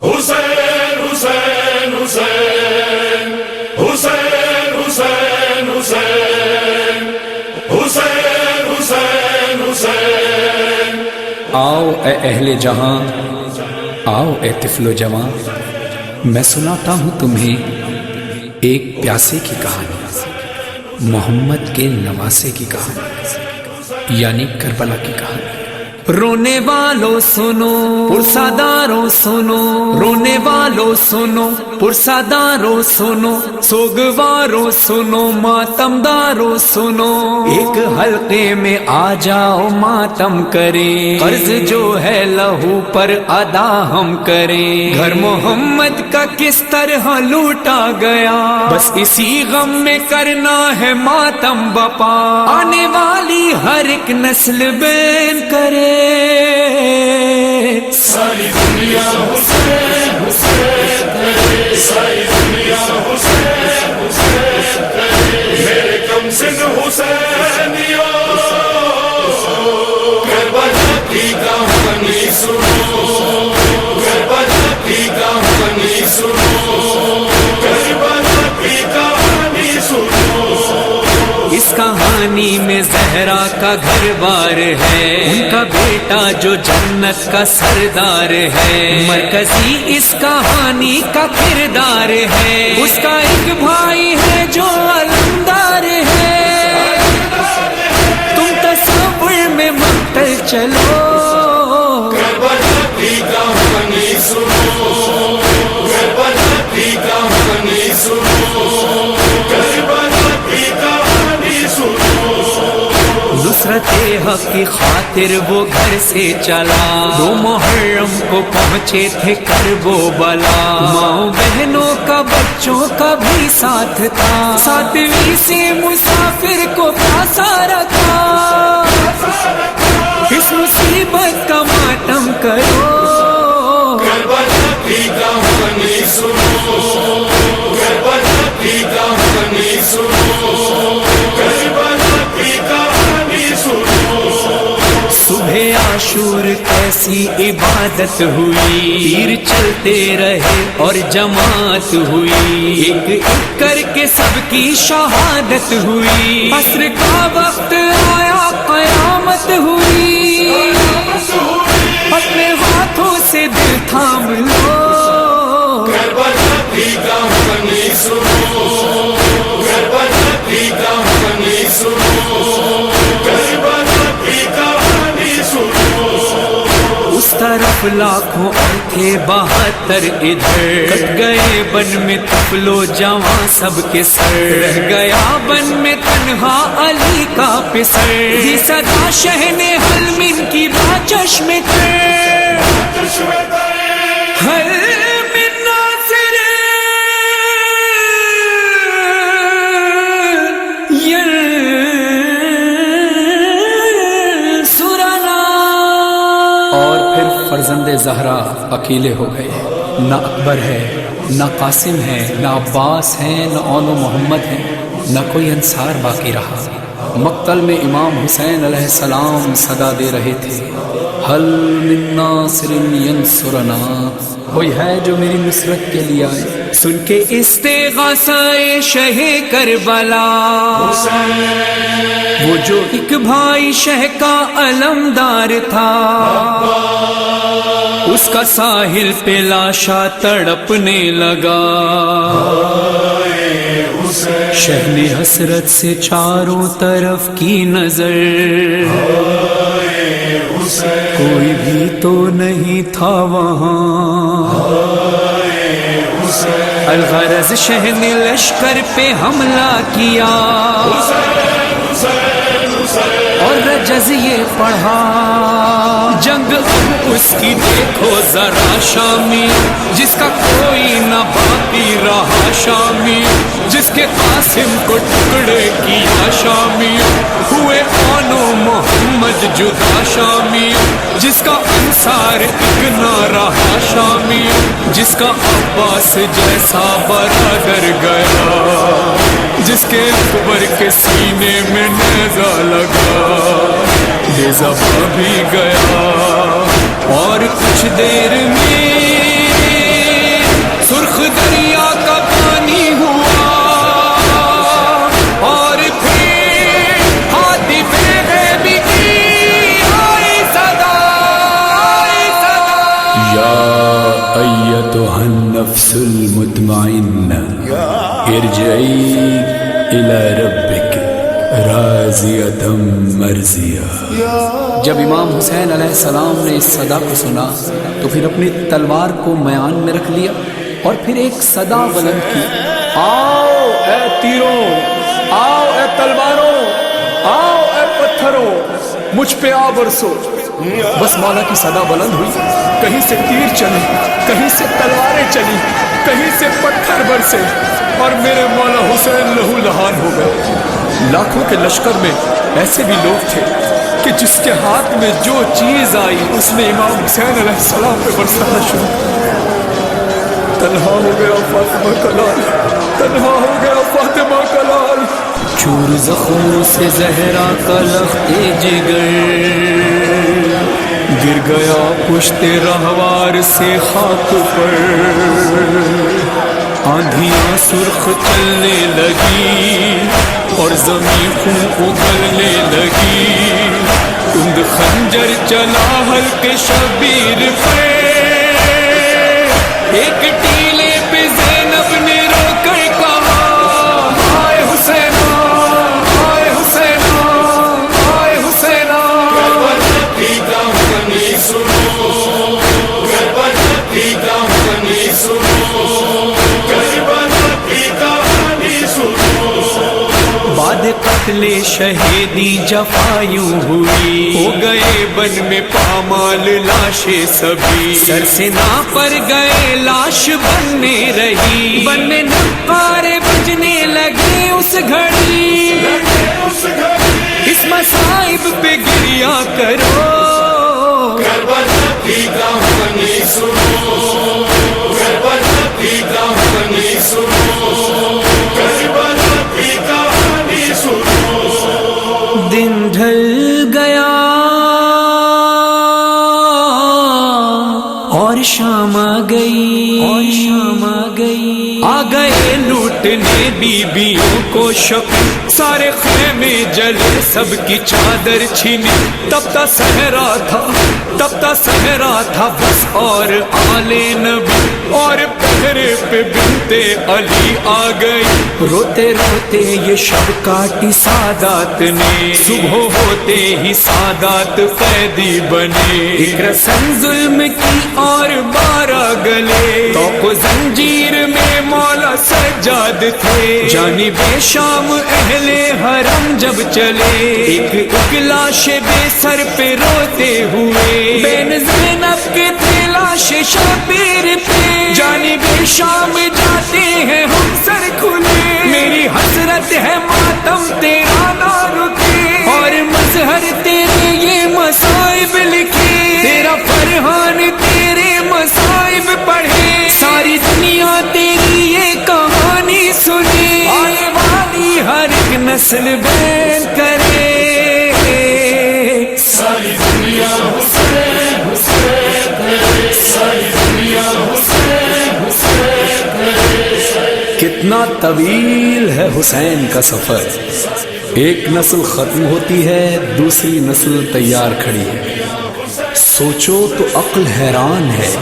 حسین حسین حسین حسین حسین حسین حسین حسین حسین آؤ اے اہل جہاں، آؤ اے طفل و جوان، میں سناتا ہوں تمہیں ایک پیاسے کی کہانی، محمد کے نواسے کی کہانی، یعنی کربلا کی کہانی۔ رونے والوں سنو، پرساداروں سنو، رونے والوں سنو، پرساداروں سنو، سوگواروں سنو، ماتمداروں سنو، ایک حلقے میں آ جاؤ ماتم کریں، قرض جو ہے لہو پر ادا ہم کریں۔ گھر محمد کا کس طرح لوٹا گیا، بس اسی غم میں کرنا ہے ماتم بپا، آنے والی ہر ایک نسل بین کرے۔ ساری دنیا حسین حسین کرے، ساری دنیا حسین حسین کرے، میرے کم سن حسینیوں کربلا کی کہانی سنو، کربلا کی کہانی سنو، کربلا کی کہانی سنو۔ اس کہانی میں زہرا کا گھر بار ہے، ان کا بیٹا جو جنت کا سردار ہے، مرکزی اس کہانی کا کردار ہے، اس کا ایک بھائی ہے جو علمدار ہے، تم تصور میں مقتل چلو، کربلا کی کہانی سنو، کربلا کی کہانی سنو، کربلا کی کہانی سنو۔ نصرت حق کی خاطر وہ گھر سے چلا، 2 محرم کو پہنچے تھے کرب و بلا، ماں بہنوں کا بچوں کا بھی ساتھ تھا، 7ویں سے مسافر کو پاسا رکھا، اس مصیبت کا ماتم کرو، کربلا کی کہانی سنو، کربلا کی کہانی سنو، کربلا کی کہانی سنو۔ صبح عاشور کیسی عبادت ہوئی، تیر چلتے رہے اور جماعت ہوئی، ایک ایک کر کے سب کی شہادت ہوئی، عصر کا وقت آیا قیامت ہوئی، اپنے ہاتھوں سے دل تھام لو، کربلا کی کہانی سنو، کربلا کی کہانی سنو، کربلا کی کہانی سنو۔ اس طرف لاکھوں اور تھے 72 ادھر، کٹ گئے بن میں طفل و جوان سب کے سر، رہ گیا بن میں تنہا علی کا پسر، یہ صدا شہن حلمن کی باچشم تر، ہر من ناصر سرنا۔ اور پھر فرزند زہرا اکیلے ہو گئے، نہ اکبر ہے، نہ قاسم ہے، نہ عباس ہیں، نہ اون و محمد ہیں، نہ کوئی انصار باقی رہا۔ مقتل میں امام حسین علیہ السلام صدا دے رہے تھے، حل من ناصر ینصرنا، کوئی ہے جو میری نصرت کے لیے آئے۔ سن کے استغاثہ شہ کربلا، وہ جو ایک بھائی شہ کا علمدار تھا، اس کا ساحل پہ لاشا تڑپنے لگا، شہ نے حسرت سے چاروں طرف کی نظر، کوئی بھی تو نہیں تھا وہاں، الغرض شہ نے لشکر پہ حملہ کیا، اور رجز یہ پڑھا، جنگ اب اس کی دیکھو ذرا شامی، جس کا کوئی نہ باقی رہا شامی، جس کے قاسم کو ٹکڑے کیا شامی، ہوئے اون و محمد جدا شامی، جس کا انصار ایک نہ رہا شامی، جس کا عباس جیسا برادر گیا، جس کے اکبر کے سینے میں نیزہ لگا، بے زباں بھی گیا، اور کچھ دیر میں ارجعی الی ربک راضیۃ مرضیہ۔ جب امام حسین علیہ السلام نے اس صدا کو سنا تو پھر اپنی تلوار کو میان میں رکھ لیا اور پھر ایک صدا بلند کی، آؤ اے تیروں، آؤ اے تلواروں، آؤ اے پتھروں، مجھ پہ آ برسو۔ بس مولا کی صدا بلند ہوئی، کہیں سے تیر چلے، کہیں سے تلواریں چلی، کہیں سے پتھر برسے، اور میرے مولا حسین لہو لہان ہو گئے۔ لاکھوں کے لشکر میں ایسے بھی لوگ تھے کہ جس کے ہاتھ میں جو چیز آئی اس نے امام حسین علیہ السلام پہ برسانا شروع کیا۔ تنہا ہو گیا فاطمہ کا لال، تنہا ہو گیا فاطمہ کا لال۔ چور زخموں سے زہرا کا لخت جگر گر گیا پشت رہوار سے خاک پر، آندھیاں سرخ چلنے لگی اور زمین خون اگلنے لگی، تند خنجر چلا حلق شبیر پہ، ایک ٹیلے پہ زینب نے رو کر کہا، ہائے حسینہ، ہائے حسینہ، ہائے حسینہ۔ کربلا کی کہانی سنو، کربلا کی کہانی سنو، کربلا کی کہانی سنو۔ بعد قتل شہیدی جفایوں ہوئی، ہو گئے بن میں پامال لاشیں سبھی، سر سے نا پر گئے لاش بننے رہی، بن میں نقارے بجنے لگے اس گھڑی، اس مصائب پہ گریا کرو۔ کربلا کی کہانی سنو، کربلا کی کہانی سنو، کربلا کی کہانی سنو۔ دن ڈھل گیا اور شام آ گئی، اور شام آ گئی، آ گئے لوٹنے بیویوں کو شک، سارے خیمے جلے سب کی چادر چھینی، تب تا صحرا تھا، تب تا صحرا تھا بس اور آل نبی، اور پہرے پہ بنتے علی آ گئی، روتے روتے یہ شب کاٹی سادات نے، صبح ہوتے ہی سادات قیدی بنے، ایک رسن ظلم کی اور 12 گلے، توق و زنجیر میں مولا سجاد تھے، جانب شام اہل حرم جب چلے، ایک لاش بے سر پہ روتے ہوئے، بین زینب کے تھے لاش شبیر پہ، جانب شام جاتے ہیں ہم سر کھلے، میری حسرت ہے ماتم تیرا نہ رکے، اور مظہر تیرے یہ مصائب لکھے، تیرا فرحان تیرے مصائب پڑھے، ساری دنیا تیری یہ کہانی سنے، آنے والی ہر ایک نسل بیان کرے، ساری دنیا حسین حسین کرے، ساری دنیا حسین حسین کرے۔ کتنا طویل ہے حسین کا سفر، ایک نسل ختم ہوتی ہے دوسری نسل تیار کھڑی ہے، سوچو تو عقل حیران ہے،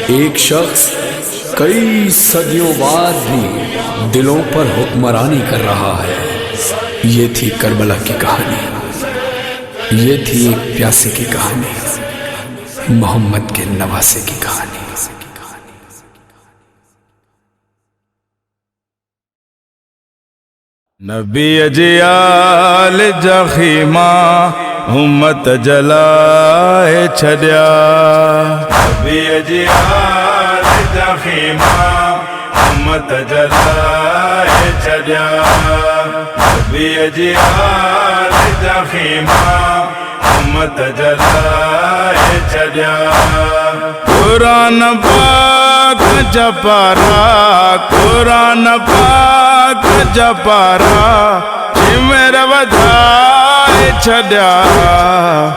ایک شخص کئی صدیوں بعد بھی دلوں پر حکمرانی کر رہا ہے۔ یہ تھی کربلا کی کہانی، یہ تھی ایک پیاسے کی کہانی، محمد کے نواسے کی کہانی۔ نبی اجیال جخیما امت جلائے چھڑیا، نبی اجیال جخیما امت جلائے چھڑیا، نبی اجیال جخیما امت جلائے چھڑیا، قرآن پاک جپارا، قرآن پاک جپارا، جی میرا ودھائے چھڑیا،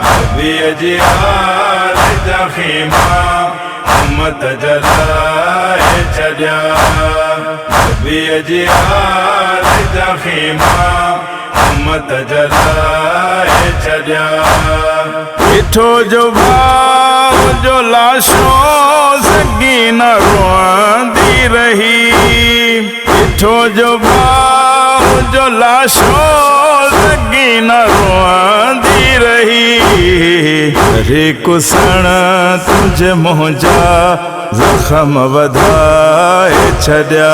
نبی اجیال جخیما امت جلائے چھڑیا، نبی اجیال جخیما امت جلائے چھڑیا، پیٹھو جو بھاؤ جو لاشوں سکینہ روندی رہی، ڈٹھو جو باہو جو لاشوں لگی نہ رواندی رہی ری کسن تجھے مہنجا زخم ودھائے چھڈیا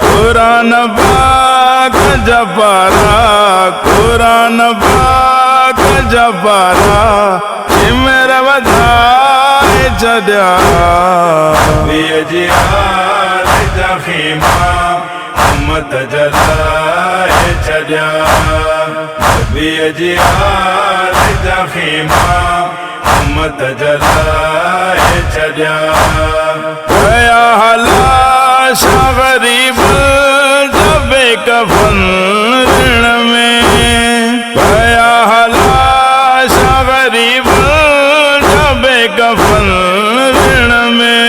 قرآن باغ جبارا قرآن باغ جبارا میرا ودھائے چھڈیا بیجیال جخیمہ امت جلائے چھڈیا بیجیال جخیمہ امت جلائے چھڈیا گیا حلاش غریب جب کفن رن میں گیا حلاش غریب جب کفن رن میں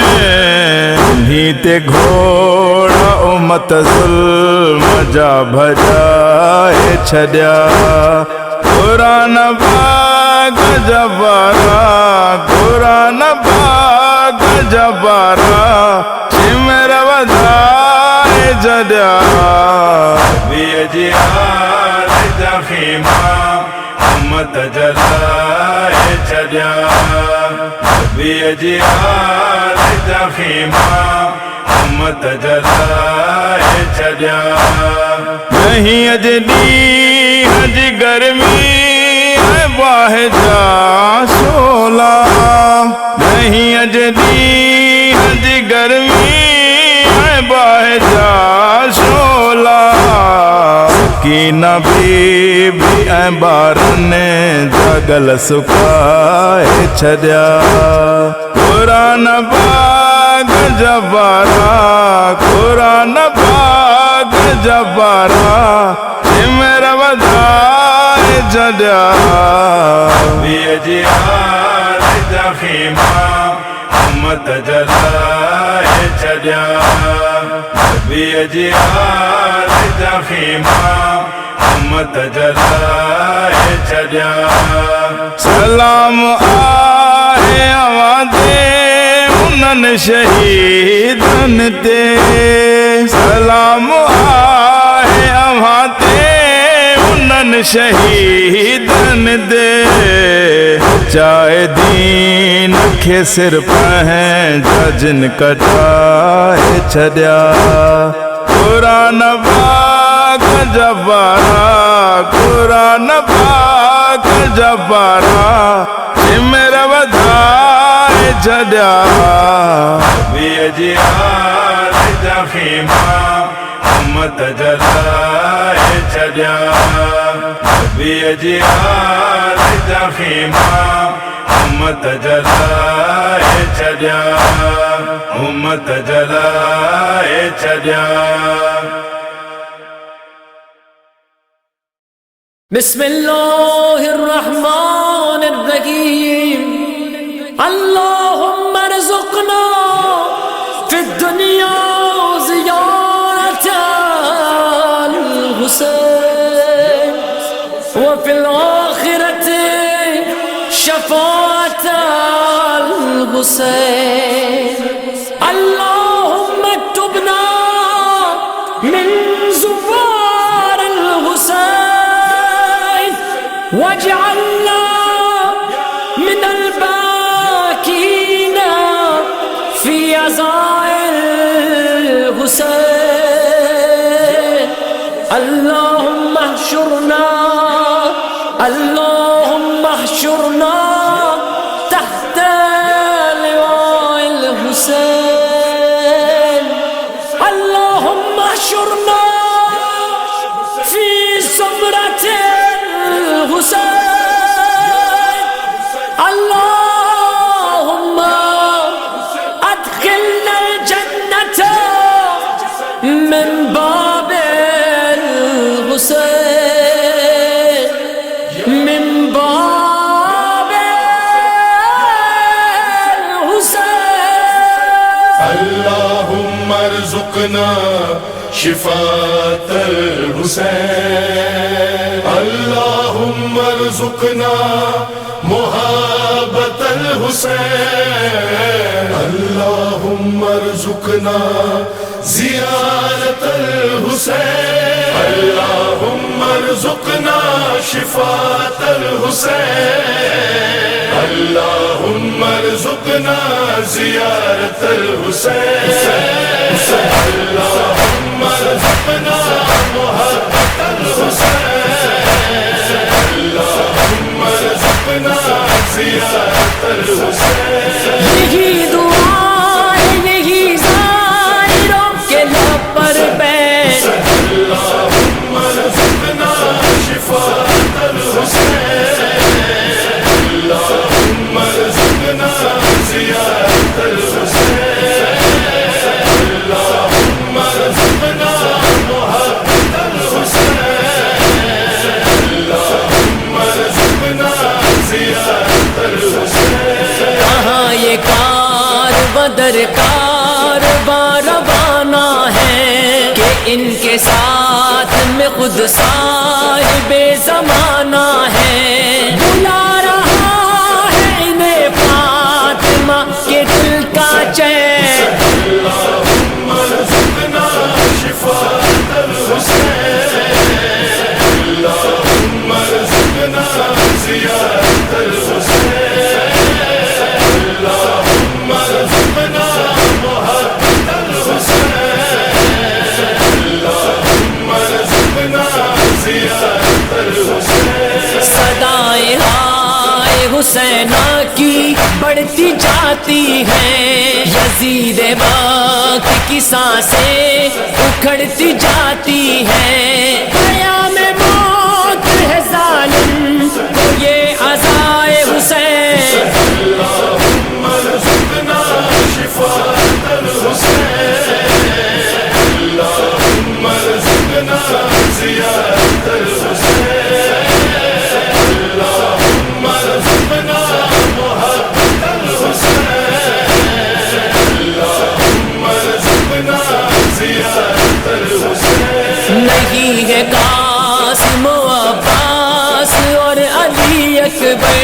نیتے گھوڑا امت ظلم جا بھجائے چھڈیا قرآن باغ جبارا قرآن باغ جبارا سمر ودھائے چھڈیا بیجیال جخیمہ امت جلائے چھڈیا بیجیال جخیمہ امت جلائے چھڈیا نہیں اجلی حج گرمی ہے باہ جا شولا نہیں اجلی حج گرمی ہے باہ جا شولا کی نبی بھی اے بارن جگل سکائے چھڈیا قرآن باغ جبارا قرآن باغ جبارا میرا ودھائے چھڈیا بیجیال جخیمہ امت جلائے چھڈیا بیجیال جخیمہ امت جلائے چھڈیا سلام آئے آوازے انن شہیدن تے سلام آئے آوازے انن شہیدن دے چائے دین کے سر پہیں جن کٹائے چھڈیا قرآن باغ جبارا قرآن باغ جبارا میرا ودھائے چھڈیا بیجیال جخیمہ امت جلائے چھڈیا بیجیال جخیمہ امت جلائے چھڈیا امت جلائے چھڈیا بسم اللہ الرحمن الرحیم اللہم ارزقنا فی الدنیا زیارت الحسین وفی الآخرت شفاعت الحسین اللہم اکتبنا من زوار الحسین واجعلنا من الباكين في عزاء الحسين اللهم احشرنا اللهم احشرنا تحت لواء الحسين اللهم احشرنا في زمرة الحسين اللهم ادخلنا الجنة من باب الحسين من باب الحسين اللهم ارزقنا شفاعة الحسين اللهم ارزقنا محبة الحسين اللهم ارزقنا زيارة الحسين اللهم ارزقنا شفاعة الحسين اللهم ارزقنا زيارة الحسين اللهم ارزقنا محبة الحسين اللهم ارزقنا زيارة الحسين یہی دعا یہی زائروں کے لب پر بیٹھ اللهم ارزقنا شفاعة الحسين اللهم ارزقنا زيارة الحسين اللهم ارزقنا محبة الحسين اللهم ارزقنا زيارة الحسين کہاں یہ کارواں در کارواں روانہ ہے کہ ان کے ساتھ میں خود صاحب زمانہ ہے بلا رہا ہے انہیں فاطمہ کے دل کا چین اللهم ارزقنا شفاعة الحسين اللهم ارزقنا زيارة الحسين اللهم ارزقنا محبة الحسين اللهم ارزقنا زيارة الحسين صدائیں ہائے حسینہ کی بڑھتی جاتی ہیں یزید وقت کی سانسیں اکھڑتی جاتی ہیں قیام موت ہے ظالم کو یہ عزائے حسین اللهم ارزقنا شفاعة الحسين اللهم ارزقنا زيارة الحسين اللهم ارزقنا محبة الحسين اللهم ارزقنا زيارة الحسين نہیں ہے قاسم و عباس اور علی اکبر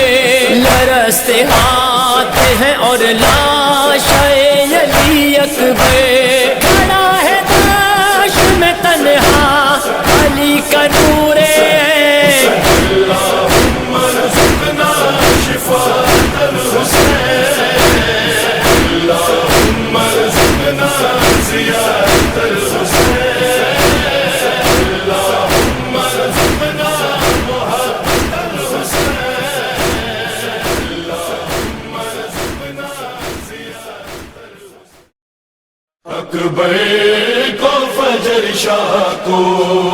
لرزتے ہاتھ ہیں اور لاش ہے علی اکبر کھڑا ہے داش میں تنہا علی کا نور عین اللهم ارزقنا شفاعة الحسين اللهم ارزقنا زيارة الحسين اللهم ارزقنا محبة الحسين اللهم ارزقنا زيارة الحسين اکبر کو فجر شاہ کو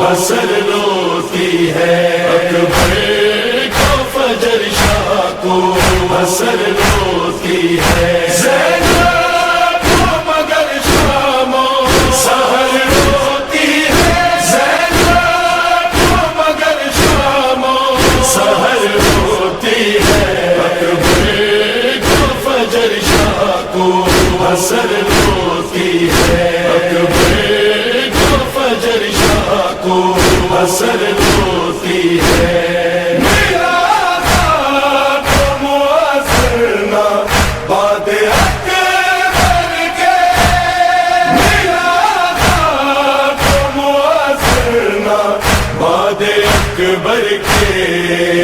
حسر روتی ہے اکبر کو فجر شاہ کو حسر روتی ہے زینب کو مگر شام و سحر روتی ہے زینب کو مگر شام و سحر روتی ہے اکبر کو فجر شاہ کو حسر روتی ہے اکبر کو فجر شاہ کو حسر روتی ہے میرا خاک معاصرنا باد اکبر کے میرا خاک معاصرنا باد اکبر کے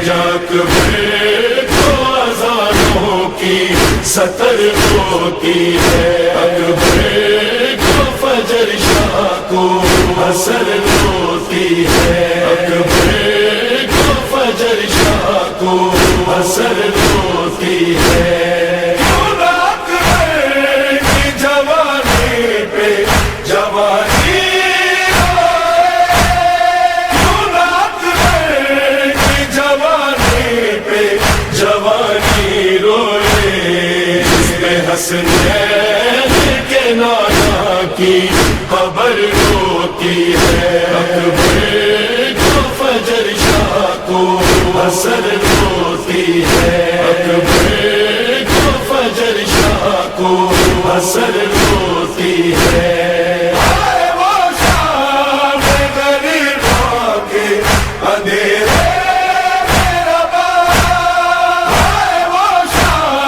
جا اکبر کو اذانوں کی سطر ہوتی ہے اکبر کو فجر شاہ کو حسر ہوتی ہے اکبر کو فجر شاہ کو حسر ہوتی ہے کیوں نہ اکبر کی جوانی پہ جوانی روئے کیوں نہ اکبر کی جوانی پہ جوانی روئے جس پہ حسنین کے نانا کی قبر روتی ہے اکبر کو فجر شاہ کو حسر روتی ہے اکبر کو فجر شاہ کو حسر روتی ہے آئے وہ شام غریباں کے اندھیرے میں ربا آئے وہ شام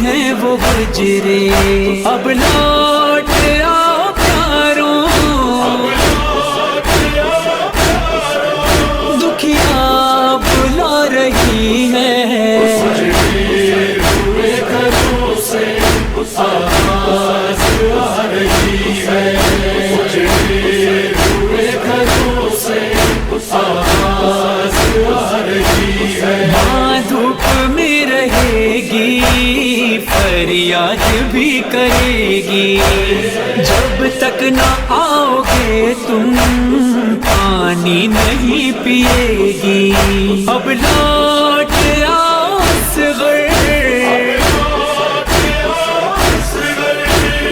ہیں وہ حجرے، اب لوٹ آؤ پیاروں، دکھیا بلا رہی ہے، گھروں سے آواز آ رہی ہے، گھروں سے آواز آ رہی ہے، ماں دھوپ میں رہے گی فریاد بھی کرے گی، جب تک نہ آؤ گے تم پانی نہیں پیے گی، اب لوٹ آؤ اصغر،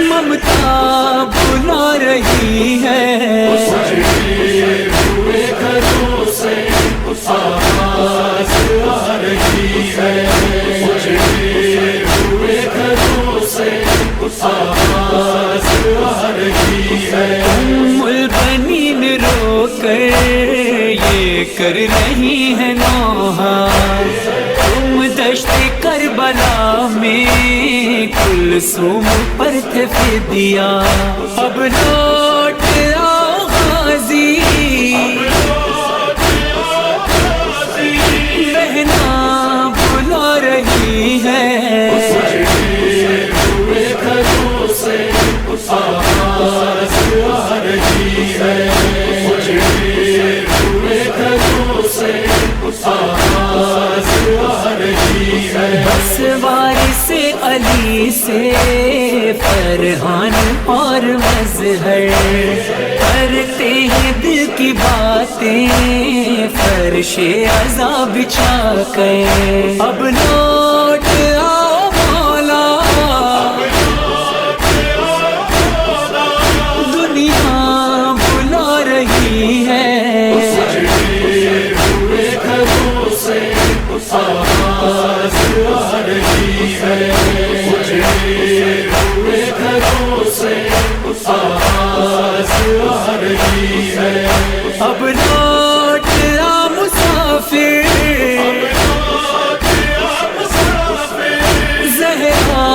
ممتا بلا رہی ہے، گھروں سے آواز آ رہی ہے، گھروں سے آواز آ رہی ہے، ام البنین رو کر یہ کر رہی ہے نوحہ، تم دشت کربلا میں کلثوم پر تھے فدیہ، اب لوٹ آؤ غازی، بہنا بلا رہی ہے، گھروں سے آواز آ رہی ہے، گھروں سے آواز آ رہی ہے، بس وارث علی سے فرحان اور مظہر کرتے ہیں دل کی باتیں فرش عزا بچھا کر، اب لوٹ آؤ مولا، دنیا بلا رہی ہے، گھروں سے آواز آ رہی ہے، گھروں سے آواز آ رہی ہے، اب لوٹ آ مسافر، زہرا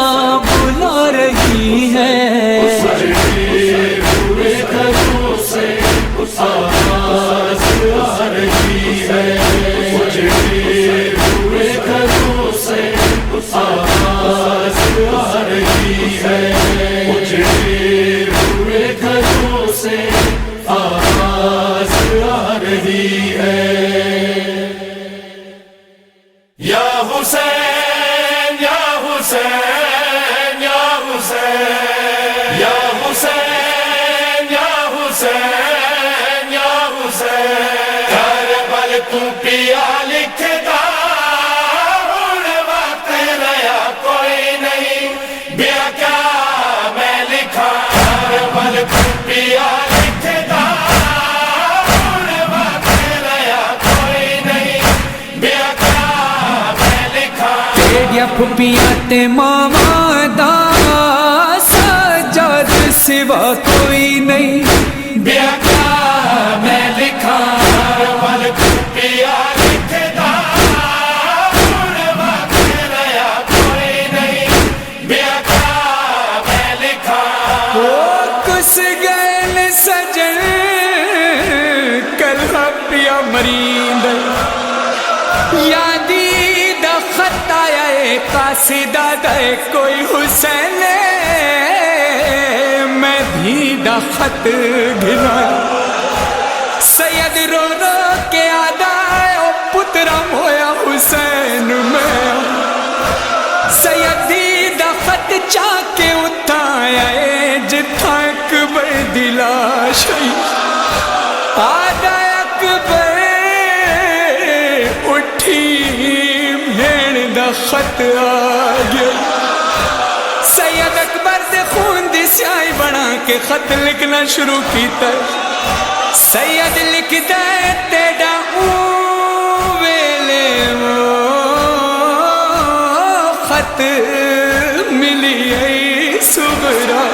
بلا رہی ہے، گھروں سے آواز آ رہی ہے، گھروں سے آواز آ رہی ہے، گھروں سے آواز آ رہی ہے، یا حسین یا حسین یا حسین یا حسین یا حسین یا حسین، کربل تو پیا لکھتا ہوں وقت رہا کوئی نہیں، بیا کیا میں لکھا، کربل تو پیا لکھتا ہوں وقت رہا کوئی نہیں، بیا کیا میں لکھا، تیریا پھپیاں تے ماما دا سجاد سوا کوئی نہیں، بیا کیا میں لکھا، کربل تو پیا لکھتا ہوں وقت رہا کوئی نہیں، بیا کیا میں لکھا، کس گیل سجن کل پیا مریند، یادی دا خط آیا ہے قاصدہ دے کوئی حسین، میں بھی دا خط گھنا، سید رو رو کے آدھا او پترم ہویا حسین میں، سیدی دا خط چاہ کے اتایا ہے جتھا اکبر دلا شئی، آدھا اکبر اٹھی بھیڑ دا خط آگیا، سید اکبر دے خون دی سیاہی بنا کے خط لکھنا شروع کیتا ہے، سید لکھ دے تیڑا ویلے خط ملی ہے صبرا،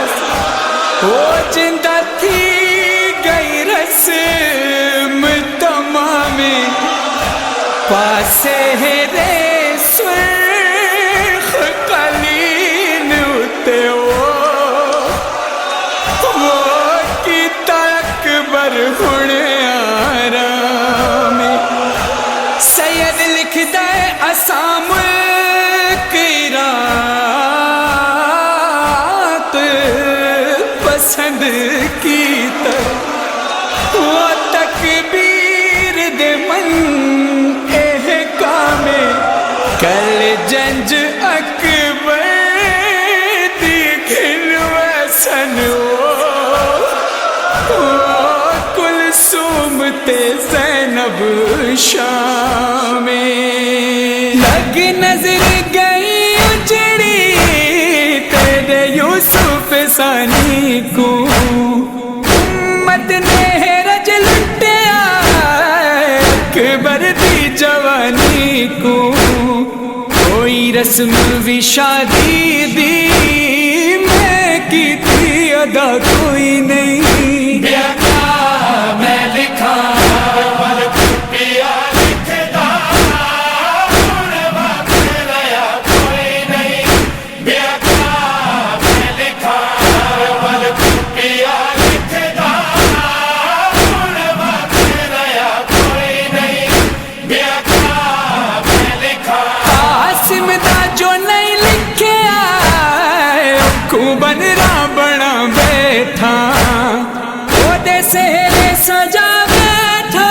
وہ جندہ تھی گئی رسم تمام، پاسے ہے رے سرخ کیتا وہ تکبیر دے من احکام کل جنج اکبر دی کھلوسن کلثوم تے زینب شام لگ نظر گئی اجڑی تیرے یوسف ثانی کو امت نے رج لٹیا اکبر دی جوانی کو کوئی رسم بھی شادی دی میں کی تھی ادا کوئی نہیں میں لکھا پر پیا لکھدا ہن واقع رہا کوئی نہیں بیاکا میں لکھا پر پیا لکھدا ہن واقع رہا کوئی نہیں بیاکا میں لکھا قاسم دا جو نہیں لکھیا کو بن را بنا بیٹھا سہرے سجا بیٹھا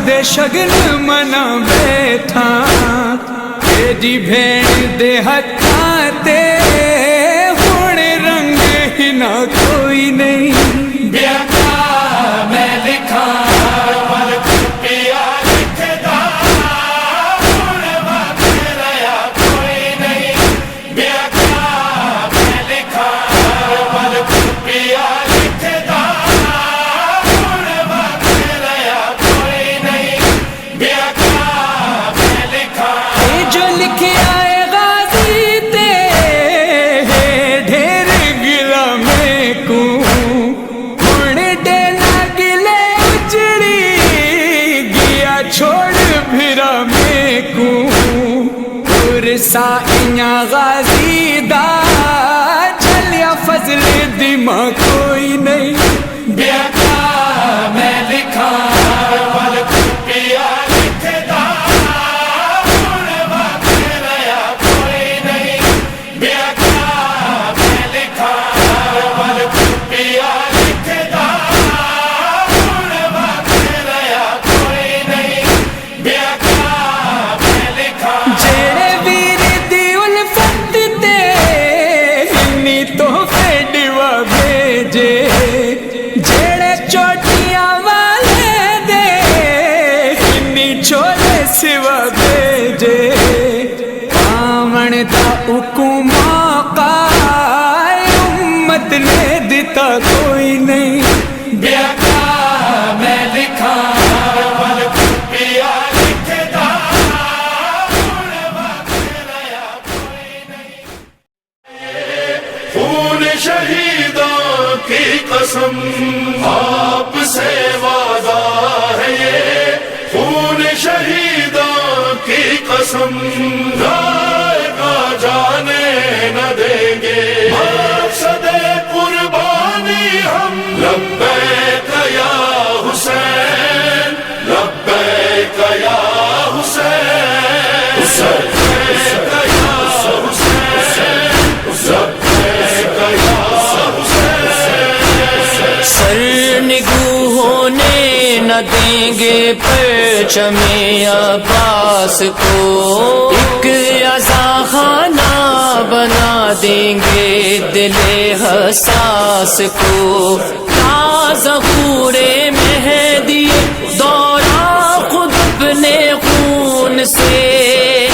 دے شگن منا بیٹھا تیری بھیڑ دے ہتھاں تے ہن رنگ ہی نہ کوئی نہیں بیاکا میں لکھا پر پیا لکھدا ہن واقع رہا کوئی نہیں بیاکا میں لکھا پر پیا لکھدا جو لکھیا ہے غازی تے ڈھیر گلا میں کو ہن ڈیلا گلے اجڑی گیا چھوڑ بھرا میں کو سائیاں غازی دا چلیا فضل دماغ کوئی نہیں بیاکا میں لکھا پر پیا لکھدا ہن واقع رہا کوئی نہیں بیاکا میں لکھا پر پیا لکھدا ہن واقع رہا کوئی نہیں بیاکا میں لکھا جڑے ویر دی الفت تے انی تحفے ڈوا بھیجے جڑے چوٹیاں والے دے انی چھولے سوا بھیجے پاون دا حکم آقا امت نے دتا کوئی نہیں بیاکا میں لکھا پر پیا لکھدا ہن واقع رہا کوئی نہیں خون شہیدوں کی قسم آپ سے وعدہ ہے یہ خون شہیدوں کی قسم ذائقہ جانے نہ دیں گے مقصد قربانی ہم لبیک یا حسین لبیک یا حسین لبیک یا حسین لبیک یا سر نگو ہونے نہ دیں گے پرچم عباس کو ایک عزا خانہ بنا دیں گے دل حساس کو تا ظہور مہدی دورہ خود اپنے خون سے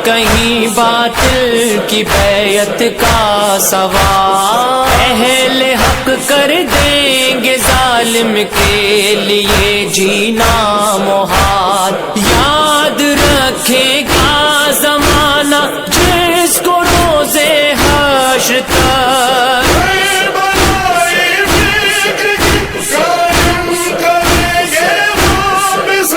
کہیں باطل کی بیعت کا سوال اہل حق کر دیں گے ظالم کے لیے جینا محال یاد رکھے گا زمانہ جس کو روزے حشر تک قائم کریں گے واپس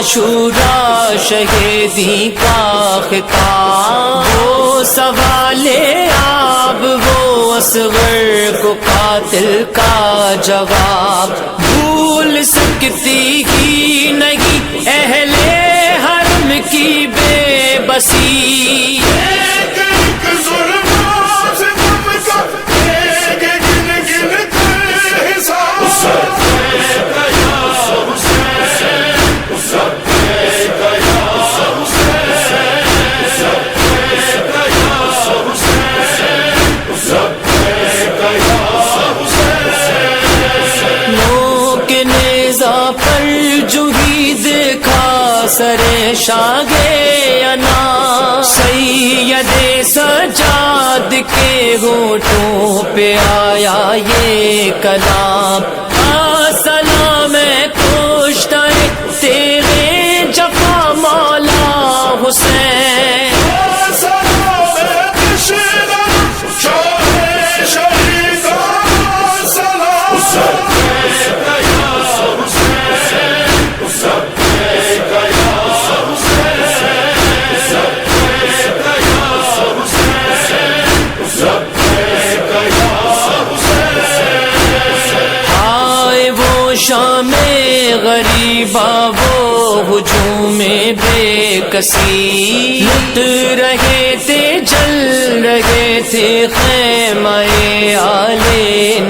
عاشورا شہیدی کا خطاب، وہ سوال آب وہ اصغر کو قاتل کا جواب، بھول سکتی ہی نہیں اہل حرم کی بے بسی، سر شاگے انا سید سجاد کے ہونٹوں پہ آیا یہ کلام، السلام کشتہ تیرے جفا مولا حسین، شام غریبا وہ ہجوم بے کسی، لٹ رہے تھے جل رہے تھے خیمہ آل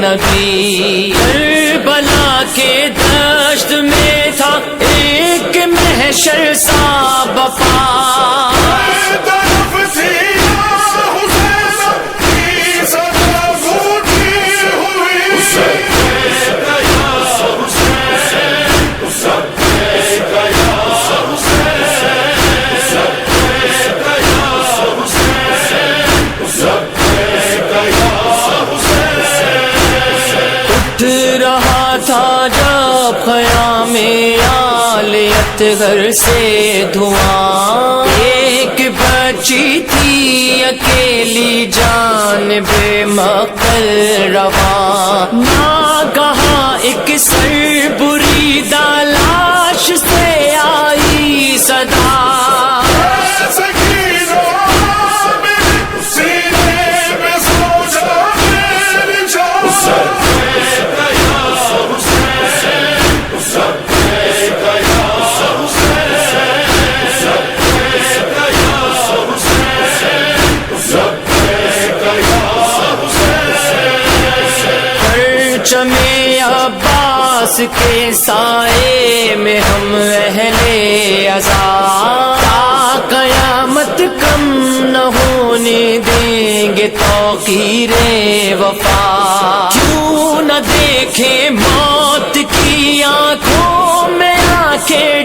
نبی، کربلا کے دشت میں تھا ایک محشر سا بپا، خیام آلیت گھر سے دھواں، ایک بچی تھی اکیلی جان بے مقل رواں، ناگہاں ایک سر بریدہ لاش سے آئی صدا، عباس کے سائے میں ہم اہل عزا، تا قیامت کم نہ ہونے دیں گے توقیر وفا، کیوں نہ دیکھیں موت کی آنکھوں میں آنکھیں